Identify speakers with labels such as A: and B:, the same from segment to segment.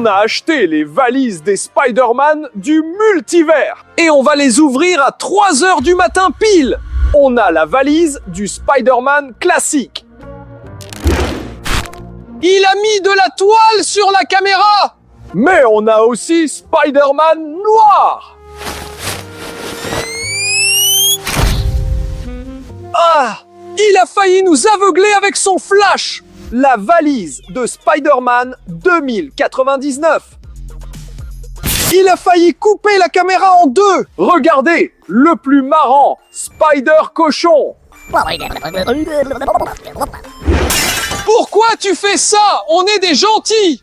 A: On a acheté les valises des Spider-Man du multivers. Et on va les ouvrir à 3 h du matin pile. On a la valise du Spider-Man classique. Il a mis de la toile sur la caméra. Mais on a aussi Spider-Man noir. Ah! Il a failli nous aveugler avec son flash. La valise de Spider-Man 2099. Il a failli couper la caméra en deux. Regardez, le plus marrant, Spider-Cochon. Pourquoi tu fais ça? On est des gentils.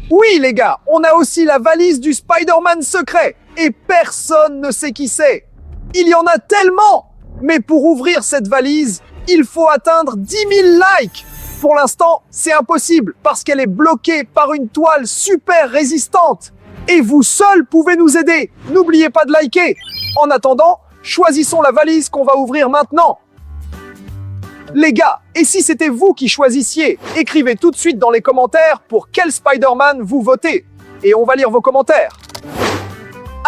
A: Oui les gars, on a aussi la valise du Spider-Man secret. Et personne ne sait qui c'est. Il y en a tellement. Mais pour ouvrir cette valise, il faut atteindre 10 000 likes. Pour l'instant, c'est impossible parce qu'elle est bloquée par une toile super résistante. Et vous seuls pouvez nous aider. N'oubliez pas de liker. En attendant, choisissons la valise qu'on va ouvrir maintenant. Les gars, et si c'était vous qui choisissiez? Écrivez tout de suite dans les commentaires pour quel Spider-Man vous votez. Et on va lire vos commentaires.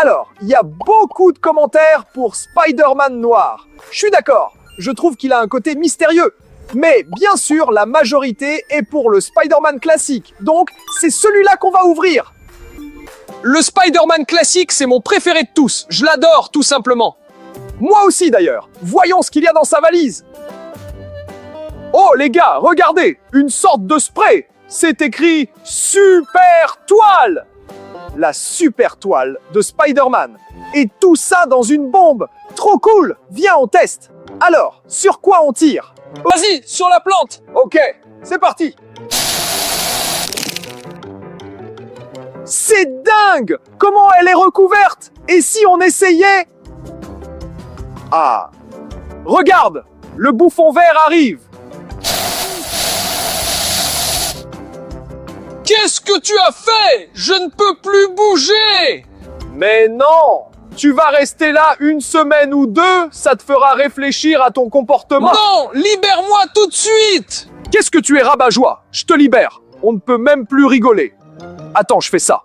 A: Alors, il y a beaucoup de commentaires pour Spider-Man noir. Je suis d'accord, je trouve qu'il a un côté mystérieux. Mais bien sûr, la majorité est pour le Spider-Man classique. Donc, c'est celui-là qu'on va ouvrir. Le Spider-Man classique, c'est mon préféré de tous. Je l'adore, tout simplement. Moi aussi, d'ailleurs. Voyons ce qu'il y a dans sa valise. Oh, les gars, regardez, une sorte de spray. C'est écrit « Super Toile ». La super toile de Spider-Man. Et tout ça dans une bombe. Trop cool. Viens, on teste. Alors, sur quoi on tire? Vas-y, sur la plante. Ok, c'est parti. C'est dingue. Comment elle est recouverte? Et si on essayait? Ah. Regarde, le bouffon vert arrive. Qu'est-ce que tu as fait? Je ne peux plus bouger. Mais non. Tu vas rester là une semaine ou deux, ça te fera réfléchir à ton comportement. Non, libère-moi tout de suite. Qu'est-ce que tu es rabat-joie? Je te libère. On ne peut même plus rigoler. Attends, je fais ça.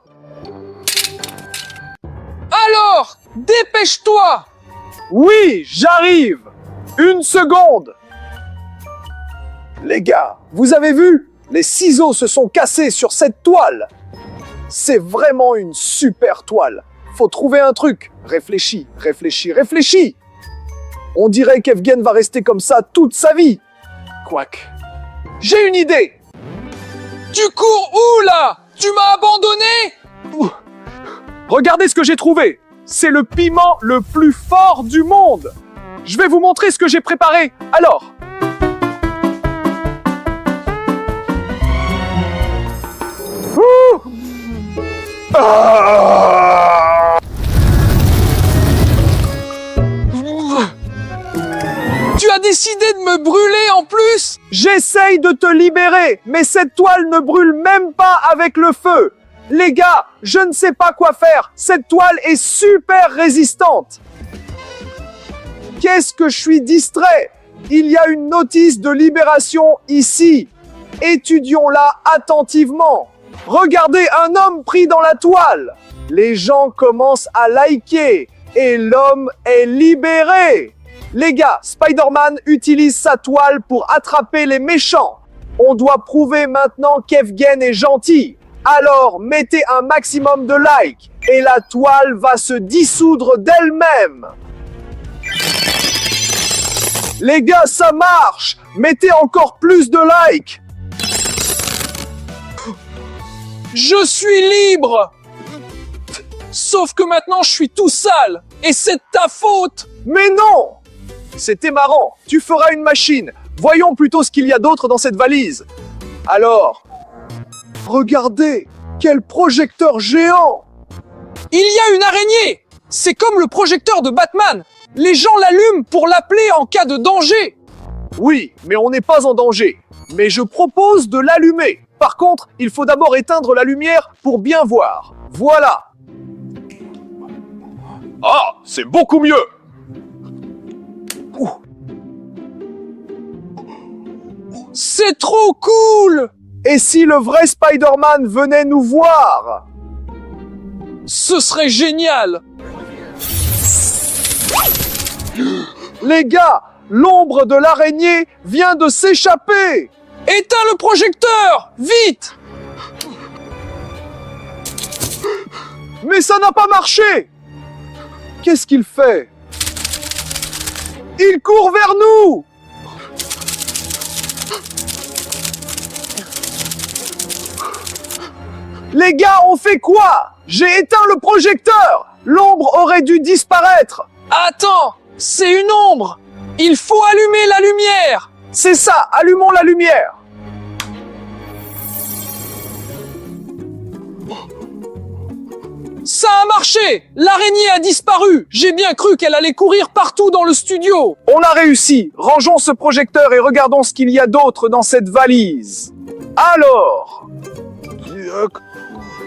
A: Alors, dépêche-toi. Oui, j'arrive. Une seconde. Les gars, vous avez vu? Les ciseaux se sont cassés sur cette toile. C'est vraiment une super toile. Faut trouver un truc. Réfléchis, réfléchis, réfléchis. On dirait qu'Evgen va rester comme ça toute sa vie. Quack. J'ai une idée. Tu cours où là? Tu m'as abandonné? Regardez ce que j'ai trouvé. C'est le piment le plus fort du monde. Je vais vous montrer ce que j'ai préparé. Alors. Tu as décidé de me brûler en plus? J'essaye de te libérer, mais cette toile ne brûle même pas avec le feu. Les gars, je ne sais pas quoi faire. Cette toile est super résistante. Qu'est-ce que je suis distrait? Il y a une notice de libération ici. Étudions-la attentivement. Regardez un homme pris dans la toile. Les gens commencent à liker et l'homme est libéré. Les gars, Spider-Man utilise sa toile pour attraper les méchants. On doit prouver maintenant qu'Evgen est gentil. Alors, mettez un maximum de likes et la toile va se dissoudre d'elle-même. Les gars, ça marche. Mettez encore plus de likes. Je suis libre. Sauf que maintenant, je suis tout sale. Et c'est de ta faute. Mais non. C'était marrant. Tu feras une machine. Voyons plutôt ce qu'il y a d'autre dans cette valise. Alors, regardez. Quel projecteur géant. Il y a une araignée. C'est comme le projecteur de Batman. Les gens l'allument pour l'appeler en cas de danger. Oui, mais on n'est pas en danger. Mais je propose de l'allumer. Par contre, il faut d'abord éteindre la lumière pour bien voir. Voilà. Ah, c'est beaucoup mieux. C'est trop cool. Et si le vrai Spider-Man venait nous voir?
B: Ce serait génial!
A: Les gars, l'ombre de l'araignée vient de s'échapper!
B: Éteins le projecteur! Vite!
A: Mais ça n'a pas marché! Qu'est-ce qu'il fait? Il court vers nous! Les gars, on fait quoi? J'ai éteint le projecteur! L'ombre aurait dû disparaître!
B: Attends! C'est une ombre! Il faut allumer la lumière!
A: C'est ça, allumons la lumière!
B: Ça a marché! L'araignée a disparu! J'ai bien cru qu'elle allait courir partout dans le studio!
A: On a réussi! Rangeons ce projecteur et regardons ce qu'il y a d'autre dans cette valise. Alors...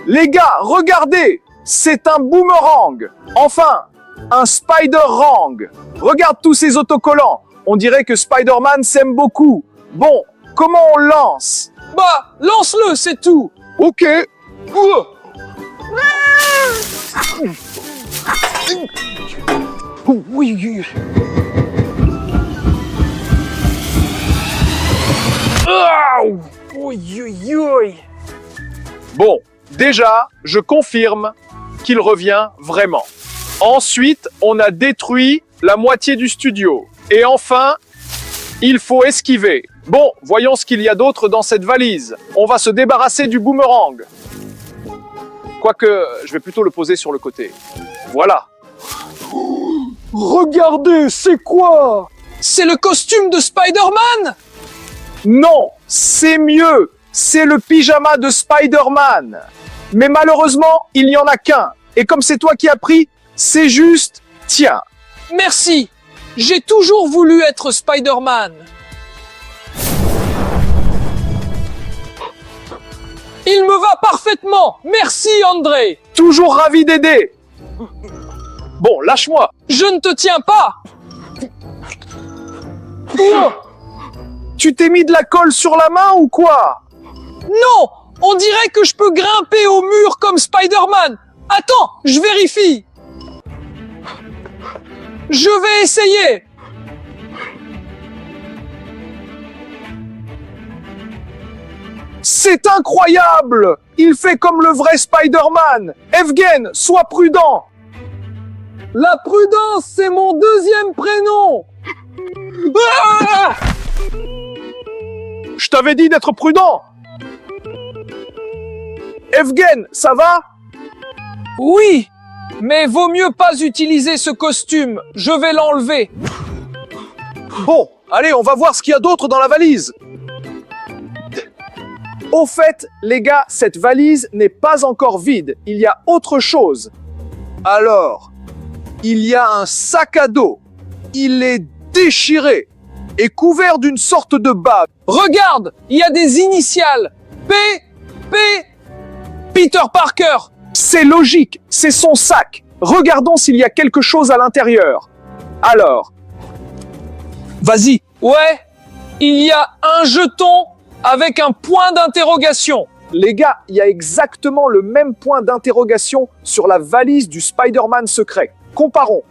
A: Les gars, regardez! C'est un boomerang! Enfin, un Spider-Rang! Regarde tous ces autocollants! On dirait que Spider-Man s'aime beaucoup. Bon, comment on lance?
B: Bah, lance-le, c'est tout!
A: Ok. Oui. Bon, déjà, je confirme qu'il revient vraiment. Ensuite, on a détruit la moitié du studio. Et enfin, il faut esquiver. Bon, voyons ce qu'il y a d'autre dans cette valise. On va se débarrasser du boomerang. Quoique, je vais plutôt le poser sur le côté. Voilà. Regardez, c'est quoi?
B: C'est le costume de Spider-Man!
A: Non, c'est mieux. C'est le pyjama de Spider-Man. Mais malheureusement, il n'y en a qu'un. Et comme c'est toi qui as pris, c'est juste... Tiens.
B: Merci! J'ai toujours voulu être Spider-Man. Il me va parfaitement! Merci, André!
A: Toujours ravi d'aider. Bon, lâche-moi.
B: Je ne te tiens pas!
A: Tu t'es mis de la colle sur la main ou quoi?
B: Non! On dirait que je peux grimper au mur comme Spider-Man! Attends, je vérifie! Je vais essayer!
A: C'est incroyable! Il fait comme le vrai Spider-Man! Evgen, sois prudent!
B: La prudence, c'est mon deuxième prénom! Ah!
A: Je t'avais dit d'être prudent! Evgen, ça va?
B: Oui, mais vaut mieux pas utiliser ce costume. Je vais l'enlever.
A: Bon, allez, on va voir ce qu'il y a d'autre dans la valise. Au fait, les gars, cette valise n'est pas encore vide. Il y a autre chose. Alors, il y a un sac à dos. Il est déchiré et couvert d'une sorte de bave.
B: Regarde, il y a des initiales. P. Peter Parker.
A: C'est logique, c'est son sac. Regardons s'il y a quelque chose à l'intérieur. Alors, vas-y.
B: Ouais, il y a un jeton avec un point d'interrogation.
A: Les gars, il y a exactement le même point d'interrogation sur la valise du Spider-Man secret. Comparons.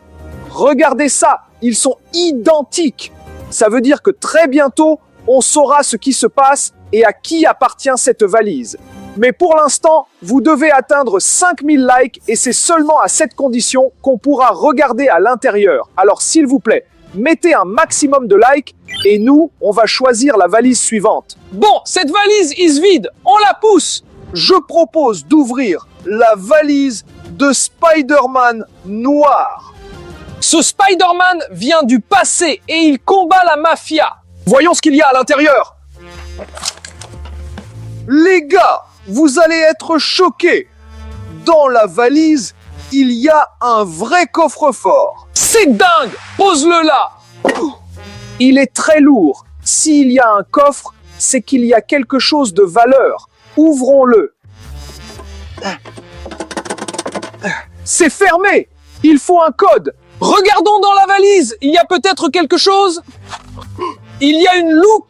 A: Regardez ça, ils sont identiques. Ça veut dire que très bientôt, on saura ce qui se passe et à qui appartient cette valise. Mais pour l'instant, vous devez atteindre 5000 likes et c'est seulement à cette condition qu'on pourra regarder à l'intérieur. Alors s'il vous plaît, mettez un maximum de likes et nous, on va choisir la valise suivante.
B: Bon, cette valise is vide, on la pousse.
A: Je propose d'ouvrir la valise de Spider-Man noir.
B: Ce Spider-Man vient du passé et il combat la mafia.
A: Voyons ce qu'il y a à l'intérieur. Les gars, vous allez être choqués. Dans la valise, il y a un vrai coffre-fort.
B: C'est dingue! Pose-le là!
A: Il est très lourd. S'il y a un coffre, c'est qu'il y a quelque chose de valeur. Ouvrons-le. C'est fermé. Il faut un code.
B: Regardons dans la valise. Il y a peut-être quelque chose? Il y a une loupe.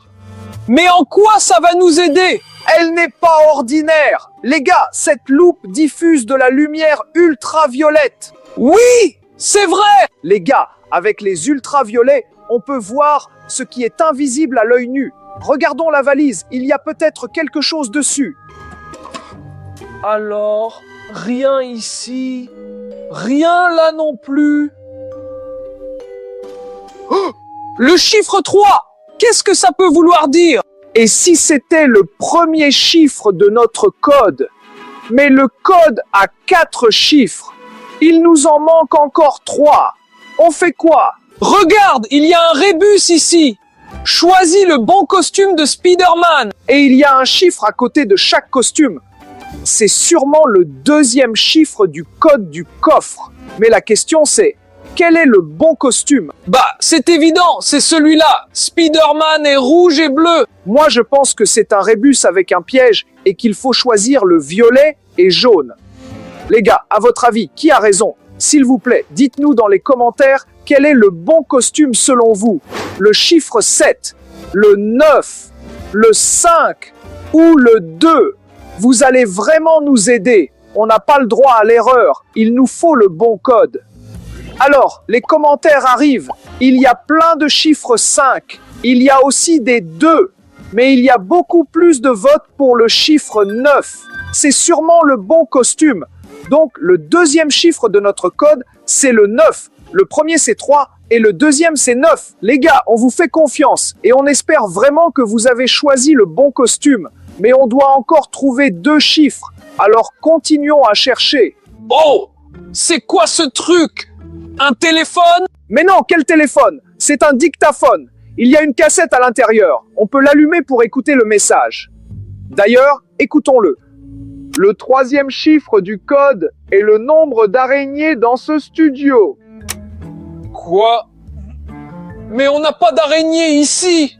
B: Mais en quoi ça va nous aider?
A: Elle n'est pas ordinaire. Les gars, cette loupe diffuse de la lumière ultraviolette.
B: Oui, c'est vrai.
A: Les gars, avec les ultraviolets, on peut voir ce qui est invisible à l'œil nu. Regardons la valise, il y a peut-être quelque chose dessus.
B: Alors, rien ici. Rien là non plus. Oh, le chiffre 3, qu'est-ce que ça peut vouloir dire?
A: Et si c'était le premier chiffre de notre code? Mais le code a 4 chiffres. Il nous en manque encore 3. On fait quoi?
B: Regarde, il y a un rébus ici. Choisis le bon costume de Spider-Man.
A: Et il y a un chiffre à côté de chaque costume. C'est sûrement le deuxième chiffre du code du coffre. Mais la question c'est, quel est le bon costume?
B: Bah, c'est évident, c'est celui-là. Spider-Man est rouge et bleu.
A: Moi je pense que c'est un rébus avec un piège et qu'il faut choisir le violet et jaune. Les gars, à votre avis, qui a raison? S'il vous plaît, dites-nous dans les commentaires quel est le bon costume selon vous. Le chiffre 7, le 9, le 5 ou le 2. Vous allez vraiment nous aider. On n'a pas le droit à l'erreur. Il nous faut le bon code. Alors, les commentaires arrivent. Il y a plein de chiffres 5. Il y a aussi des 2. Mais il y a beaucoup plus de votes pour le chiffre 9. C'est sûrement le bon costume. Donc, le deuxième chiffre de notre code, c'est le 9. Le premier, c'est 3. Et le deuxième, c'est 9. Les gars, on vous fait confiance. Et on espère vraiment que vous avez choisi le bon costume. Mais on doit encore trouver 2 chiffres. Alors, continuons à chercher.
B: Oh, c'est quoi ce truc? Un téléphone?
A: Mais non, quel téléphone? C'est un dictaphone. Il y a une cassette à l'intérieur. On peut l'allumer pour écouter le message. D'ailleurs, écoutons-le. Le 3e chiffre du code est le nombre d'araignées dans ce studio.
B: Quoi? Mais on n'a pas d'araignée ici.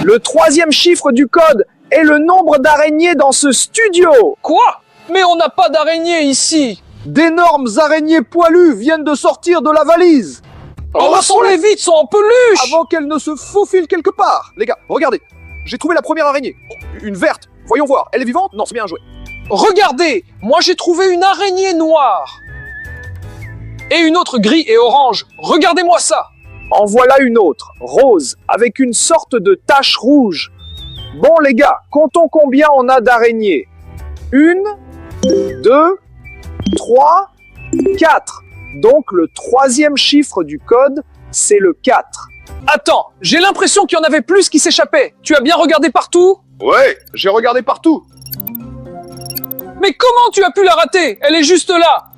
A: Le 3e chiffre du code est le nombre d'araignées dans ce studio.
B: Quoi? Mais on n'a pas d'araignée ici.
A: D'énormes araignées poilues viennent de sortir de la valise.
B: Ressens-les vite, sont en peluche.
A: Avant qu'elles ne se faufilent quelque part. Les gars, regardez. J'ai trouvé la première araignée. Une verte. Voyons voir. Elle est vivante? Non, c'est bien joué.
B: Regardez, moi j'ai trouvé une araignée noire. Et une autre gris et orange. Regardez-moi ça.
A: En voilà une autre, rose, avec une sorte de tache rouge. Bon les gars, comptons combien on a d'araignées. 1, 2, 3, 4. Donc le 3e chiffre du code, c'est le 4.
B: Attends, j'ai l'impression qu'il y en avait plus qui s'échappaient. Tu as bien regardé partout?
A: Ouais, j'ai regardé partout.
B: Mais comment tu as pu la rater? Elle est juste là.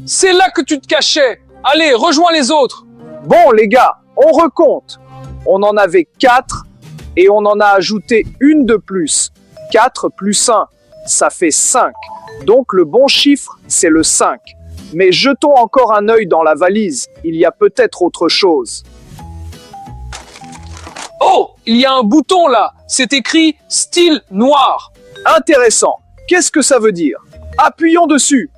B: C'est là que tu te cachais. Allez, rejoins les autres.
A: Bon les gars, on recompte. On en avait 4 et on en a ajouté une de plus. 4 plus 1, ça fait 5. Donc le bon chiffre, c'est le 5. Mais jetons encore un œil dans la valise, il y a peut-être autre chose.
B: Oh, il y a un bouton là. C'est écrit style noir.
A: Intéressant. Qu'est-ce que ça veut dire? Appuyons dessus.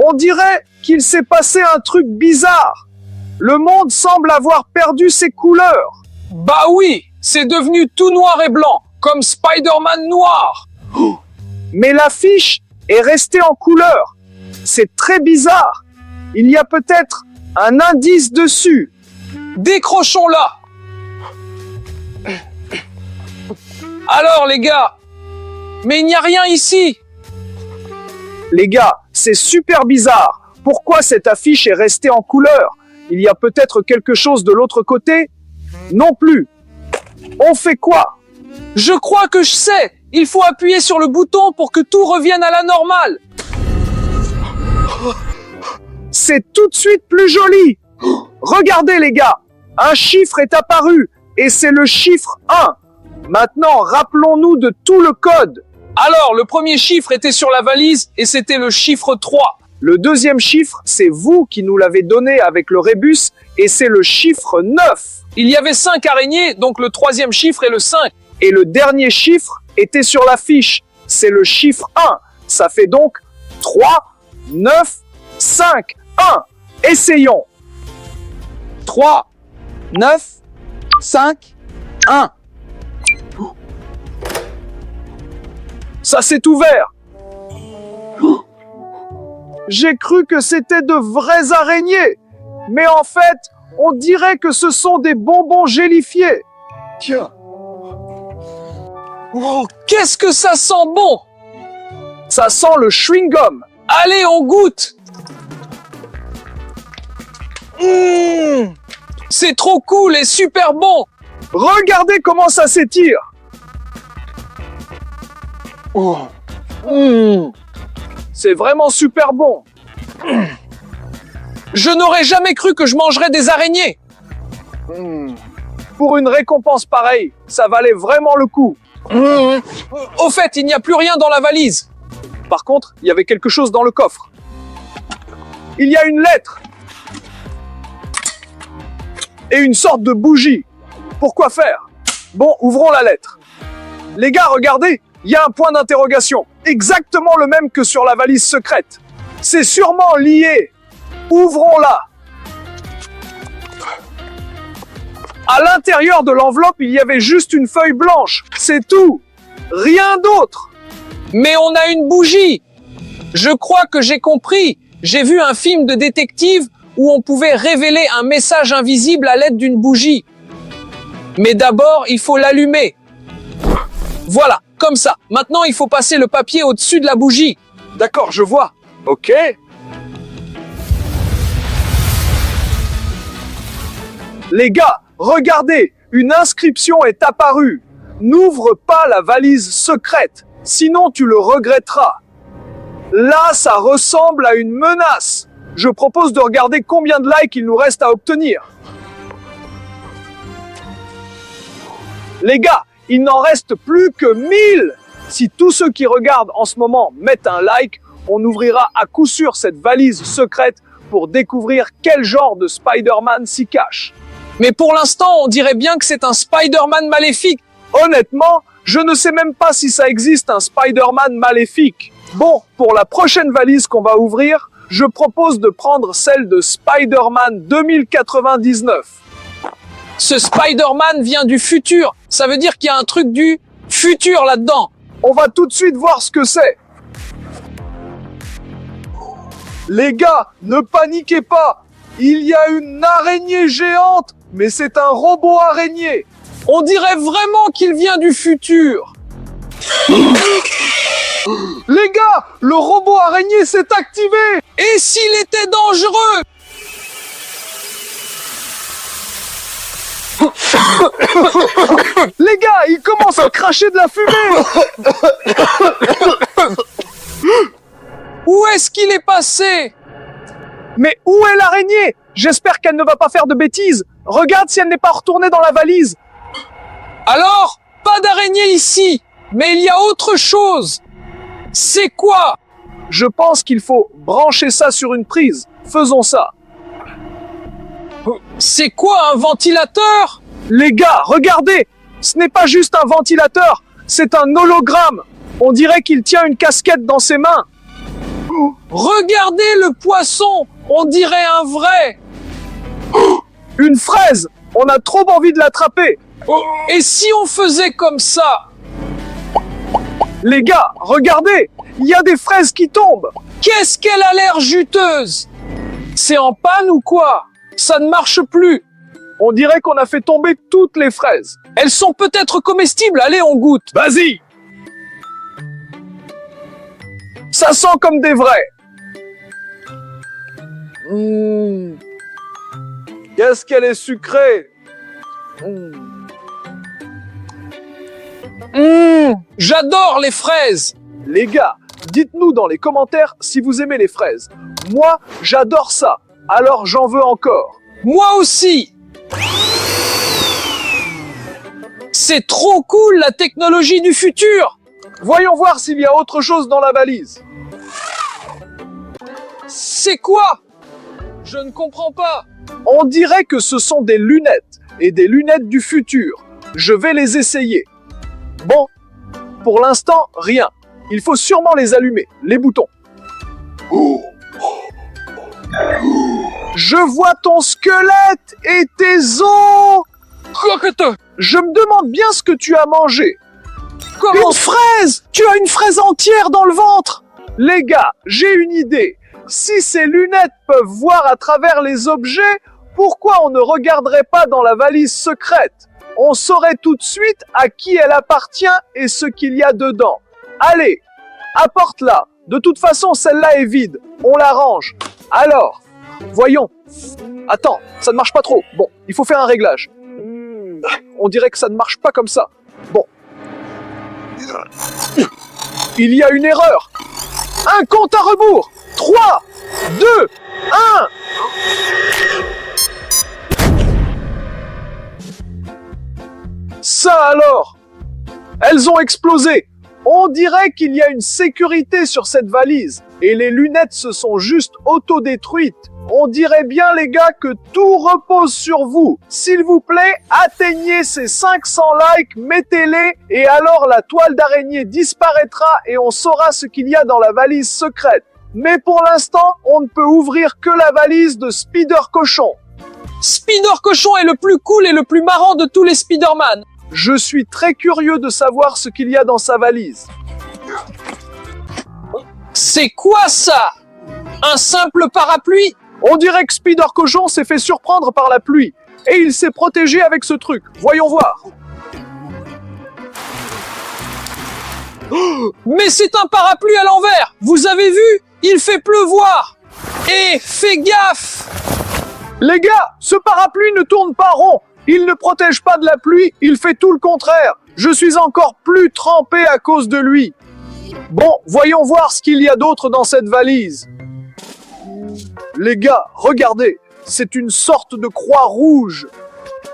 A: On dirait qu'il s'est passé un truc bizarre. Le monde semble avoir perdu ses couleurs.
B: Bah oui, c'est devenu tout noir et blanc, comme Spider-Man noir.
A: Mais l'affiche est restée en couleur. C'est très bizarre. Il y a peut-être un indice dessus.
B: Décrochons-la. Alors les gars, mais il n'y a rien ici.
A: Les gars, c'est super bizarre. Pourquoi cette affiche est restée en couleur? Il y a peut-être quelque chose de l'autre côté? Non plus. On fait quoi?
B: Je crois que je sais. Il faut appuyer sur le bouton pour que tout revienne à la normale.
A: C'est tout de suite plus joli. Regardez les gars, un chiffre est apparu et c'est le chiffre 1. Maintenant, rappelons-nous de tout le code.
B: Alors, le premier chiffre était sur la valise et c'était le chiffre 3.
A: Le deuxième chiffre, c'est vous qui nous l'avez donné avec le rébus, et c'est le chiffre 9.
B: Il y avait 5 araignées, donc le troisième chiffre est le 5.
A: Et le dernier chiffre était sur la fiche, c'est le chiffre 1. Ça fait donc 3, 9, 5, 1. Essayons.
C: 3, 9, 5, 1.
A: Ça s'est ouvert. J'ai cru que c'était de vraies araignées. Mais en fait, on dirait que ce sont des bonbons gélifiés.
C: Tiens.
B: Oh, qu'est-ce que ça sent bon!
A: Ça sent le chewing-gum.
B: Allez, on goûte! C'est trop cool et super bon!
A: Regardez comment ça s'étire. C'est vraiment super bon.
B: Je n'aurais jamais cru que je mangerais des araignées!
A: Pour une récompense pareille, ça valait vraiment le coup.
B: Au fait, il n'y a plus rien dans la valise.
A: Par contre, il y avait quelque chose dans le coffre. Il y a une lettre. Et une sorte de bougie. Pourquoi faire? Bon, ouvrons la lettre. Les gars, regardez, il y a un point d'interrogation. Exactement le même que sur la valise secrète. C'est sûrement lié. Ouvrons-la. À l'intérieur de l'enveloppe, il y avait juste une feuille blanche. C'est tout. Rien d'autre.
B: Mais on a une bougie! Je crois que j'ai compris. J'ai vu un film de détective où on pouvait révéler un message invisible à l'aide d'une bougie. Mais d'abord, il faut l'allumer. Voilà, comme ça. Maintenant, il faut passer le papier au-dessus de la bougie.
A: D'accord, je vois. Ok. Les gars, regardez, une inscription est apparue. N'ouvre pas la valise secrète, sinon tu le regretteras. Là, ça ressemble à une menace. Je propose de regarder combien de likes il nous reste à obtenir. Les gars, il n'en reste plus que 1000. Si tous ceux qui regardent en ce moment mettent un like, on ouvrira à coup sûr cette valise secrète pour découvrir quel genre de Spider-Man s'y cache.
B: Mais pour l'instant, on dirait bien que c'est un Spider-Man maléfique.
A: Honnêtement, je ne sais même pas si ça existe un Spider-Man maléfique. Bon, pour la prochaine valise qu'on va ouvrir, je propose de prendre celle de Spider-Man 2099.
B: Ce Spider-Man vient du futur. Ça veut dire qu'il y a un truc du futur là-dedans.
A: On va tout de suite voir ce que c'est. Les gars, ne paniquez pas. Il y a une araignée géante, mais c'est un robot araignée.
B: On dirait vraiment qu'il vient du futur.
A: Les gars, le robot araignée s'est activé.
B: Et s'il était dangereux?
A: Les gars, il commence à cracher de la fumée.
B: Où est-ce qu'il est passé?
A: Mais où est l'araignée? J'espère qu'elle ne va pas faire de bêtises. Regarde si elle n'est pas retournée dans la valise.
B: Alors, pas d'araignée ici, mais il y a autre chose. C'est quoi?
A: Je pense qu'il faut brancher ça sur une prise. Faisons ça.
B: C'est quoi, un ventilateur?
A: Les gars, regardez! Ce n'est pas juste un ventilateur, c'est un hologramme. On dirait qu'il tient une casquette dans ses mains.
B: Regardez le poisson, on dirait un vrai.
A: Une fraise! On a trop envie de l'attraper.
B: Et si on faisait comme ça?
A: Les gars, regardez! Il y a des fraises qui tombent.
B: Qu'est-ce qu'elle a l'air juteuse? C'est en panne ou quoi? Ça ne marche plus.
A: On dirait qu'on a fait tomber toutes les fraises.
B: Elles sont peut-être comestibles, allez on goûte.
A: Vas-y! Ça sent comme des vrais. Qu'est-ce qu'elle est sucrée.
B: J'adore les fraises.
A: Les gars, dites-nous dans les commentaires si vous aimez les fraises. Moi, j'adore ça. Alors j'en veux encore.
B: Moi aussi. C'est trop cool la technologie du futur.
A: Voyons voir s'il y a autre chose dans la valise.
B: C'est quoi? Je ne comprends pas.
A: On dirait que ce sont des lunettes, et des lunettes du futur. Je vais les essayer. Bon, pour l'instant, rien. Il faut sûrement les allumer, les boutons. Je vois ton squelette et tes os.
B: Coqueteux.
A: Je me demande bien ce que tu as mangé.
B: Comment?
A: Une fraise! Tu as une fraise entière dans le ventre! Les gars, j'ai une idée. Si ces lunettes peuvent voir à travers les objets, pourquoi on ne regarderait pas dans la valise secrète? On saurait tout de suite à qui elle appartient et ce qu'il y a dedans. Allez, apporte-la. De toute façon, celle-là est vide. On la range. Alors, voyons. Attends, ça ne marche pas trop. Bon, il faut faire un réglage. On dirait que ça ne marche pas comme ça. Bon. Il y a une erreur. Un compte à rebours. 3, 2, 1. Ça alors? Elles ont explosé. On dirait qu'il y a une sécurité sur cette valise. Et les lunettes se sont juste auto-détruites. On dirait bien, les gars, que tout repose sur vous. S'il vous plaît, atteignez ces 500 likes, mettez-les, et alors la toile d'araignée disparaîtra et on saura ce qu'il y a dans la valise secrète. Mais pour l'instant, on ne peut ouvrir que la valise de Spider Cochon.
B: Spider Cochon est le plus cool et le plus marrant de tous les Spider-Man.
A: Je suis très curieux de savoir ce qu'il y a dans sa valise.
B: C'est quoi ça? Un simple parapluie?
A: On dirait que Spider Cochon s'est fait surprendre par la pluie. Et il s'est protégé avec ce truc. Voyons voir.
B: Mais c'est un parapluie à l'envers. Vous avez vu? Il fait pleuvoir. Et fais gaffe.
A: Les gars, ce parapluie ne tourne pas rond. Il ne protège pas de la pluie, il fait tout le contraire. Je suis encore plus trempé à cause de lui. Bon, voyons voir ce qu'il y a d'autre dans cette valise. Les gars, regardez, c'est une sorte de croix rouge.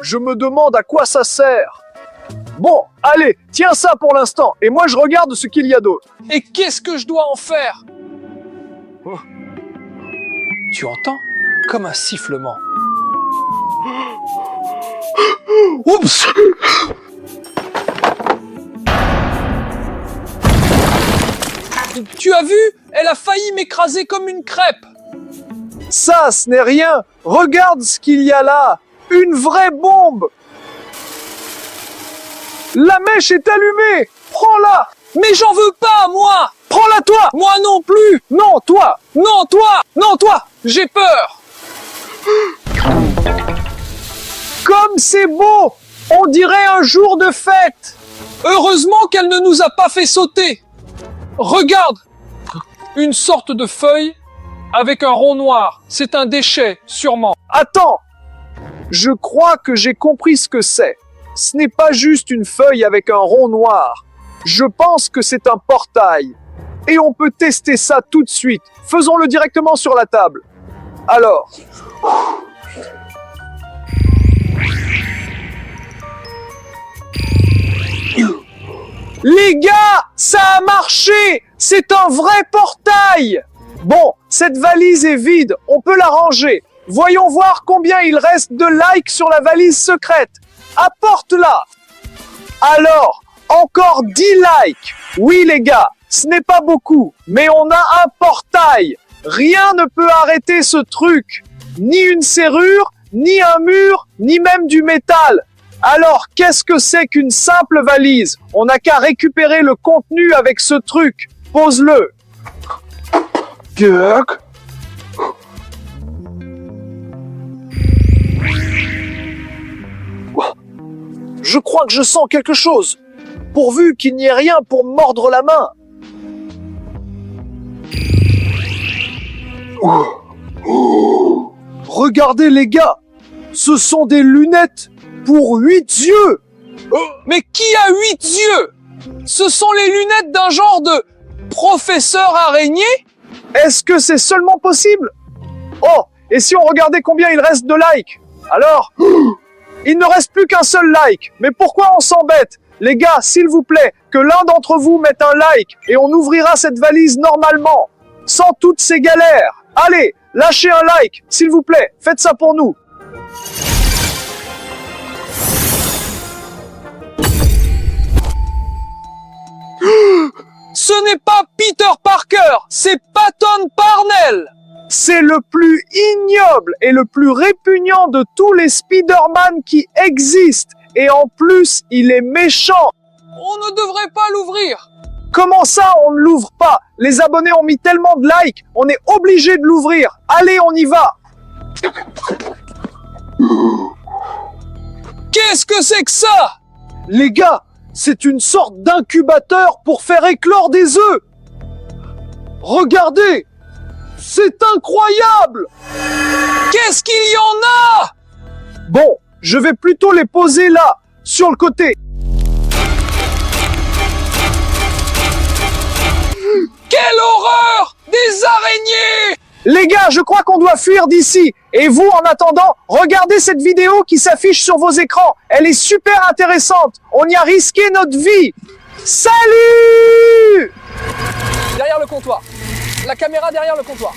A: Je me demande à quoi ça sert. Bon, allez, tiens ça pour l'instant, et moi je regarde ce qu'il y a d'autre.
B: Et qu'est-ce que je dois en faire? Oh. Tu entends? Comme un sifflement.
A: Oups!
B: Tu as vu? Elle a failli m'écraser comme une crêpe.
A: Ça, ce n'est rien. Regarde ce qu'il y a là. Une vraie bombe. La mèche est allumée. Prends-la.
B: Mais j'en veux pas, moi.
A: Prends-la, toi.
B: Moi non plus.
A: Non, toi.
B: Non, toi. Non, toi. J'ai peur.
A: Comme c'est beau. On dirait un jour de fête.
B: Heureusement qu'elle ne nous a pas fait sauter. Regarde. Une sorte de feuille avec un rond noir. C'est un déchet, sûrement.
A: Attends. Je crois que j'ai compris ce que c'est. Ce n'est pas juste une feuille avec un rond noir. Je pense que c'est un portail. Et on peut tester ça tout de suite. Faisons-le directement sur la table. Alors. Les gars, ça a marché! C'est un vrai portail! Bon, cette valise est vide, on peut la ranger. Voyons voir combien il reste de likes sur la valise secrète. Apporte-la! Alors, encore 10 likes. Oui les gars, ce n'est pas beaucoup, mais on a un portail. Rien ne peut arrêter ce truc. Ni une serrure, ni un mur, ni même du métal. Alors, qu'est-ce que c'est qu'une simple valise? On n'a qu'à récupérer le contenu avec ce truc. Pose-le. Dirk. Je crois que je sens quelque chose. Pourvu qu'il n'y ait rien pour mordre la main. Regardez les gars, ce sont des lunettes pour 8 yeux.
B: Mais qui a 8 yeux? Ce sont les lunettes d'un genre de professeur araignée?
A: Est-ce que c'est seulement possible? Oh, et si on regardait combien il reste de likes? Alors, il ne reste plus qu'un seul like. Mais pourquoi on s'embête? Les gars, s'il vous plaît, que l'un d'entre vous mette un like et on ouvrira cette valise normalement, sans toutes ces galères. Allez, lâchez un like, s'il vous plaît. Faites ça pour nous.
B: Ce n'est pas Peter Parker, c'est Patton Parnell.
A: C'est le plus ignoble et le plus répugnant de tous les Spider-Man qui existent. Et en plus, il est méchant.
B: On ne devrait pas l'ouvrir.
A: Comment ça, on ne l'ouvre pas? Les abonnés ont mis tellement de likes, on est obligé de l'ouvrir. Allez, on y va.
B: Qu'est-ce que c'est que ça?
A: Les gars, c'est une sorte d'incubateur pour faire éclore des œufs. Regardez, c'est incroyable.
B: Qu'est-ce qu'il y en a?
A: Bon, je vais plutôt les poser là, sur le côté.
B: Quelle horreur! Des araignées!
A: Les gars, je crois qu'on doit fuir d'ici. Et vous, en attendant, regardez cette vidéo qui s'affiche sur vos écrans. Elle est super intéressante. On y a risqué notre vie. Salut!
B: Derrière le comptoir. La caméra derrière le comptoir.